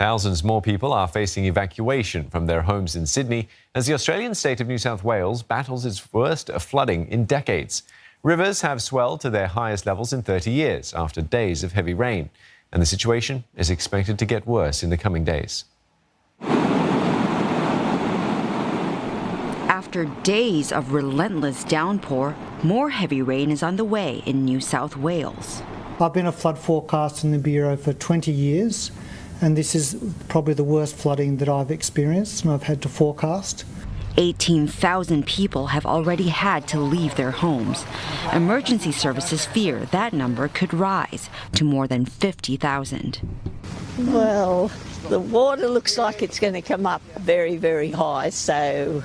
Thousands more people are facing evacuation from their homes in Sydney as the Australian state of New South Wales battles its worst flooding in decades. Rivers have swelled to their highest levels in 30 years after days of heavy rain, and the situation is expected to get worse in the coming days. After days of relentless downpour, more heavy rain is on the way in New South Wales. I've been a flood forecaster in the Bureau for 20 years, and this is probably the worst flooding that I've experienced and I've had to forecast. 18,000 people have already had to leave their homes. Emergency services fear that number could rise to more than 50,000. Well, the water looks like it's going to come up very, very high, so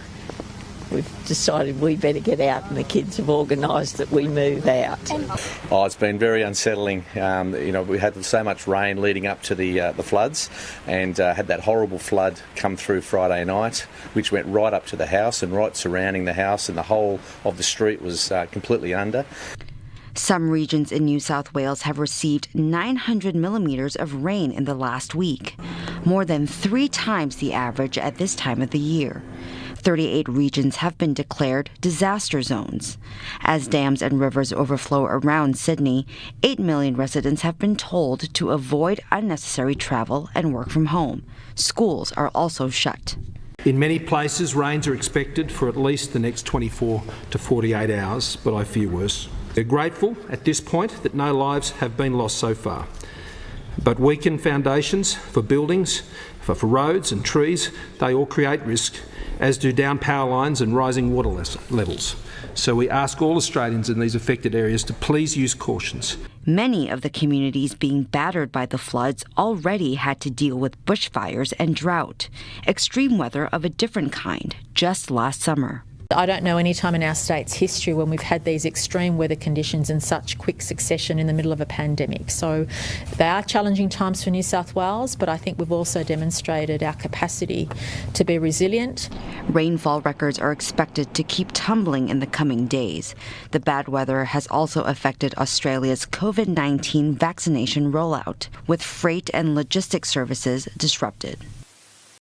we've decided we better get out, and the kids have organised that we move out. Oh, it's been very unsettling. We had so much rain leading up to the floods, and had that horrible flood come through Friday night, which went right up to the house and right surrounding the house, and the whole of the street was completely under. Some regions in New South Wales have received 900 millimetres of rain in the last week, more than 3 times the average at this time of the year. 38 regions have been declared disaster zones. As dams and rivers overflow around Sydney, 8 million residents have been told to avoid unnecessary travel and work from home. Schools are also shut. In many places, rains are expected for at least the next 24 to 48 hours, but I fear worse. We're grateful at this point that no lives have been lost so far. But weakened foundations for buildings, for roads and trees, they all create risk, as do down power lines and rising water levels. So we ask all Australians in these affected areas to please use cautions. Many of the communities being battered by the floods already had to deal with bushfires and drought, extreme weather of a different kind, just last summer. I don't know any time in our state's history when we've had these extreme weather conditions in such quick succession in the middle of a pandemic. So they are challenging times for New South Wales, but I think we've also demonstrated our capacity to be resilient. Rainfall records are expected to keep tumbling in the coming days. The bad weather has also affected Australia's COVID-19 vaccination rollout, with freight and logistics services disrupted.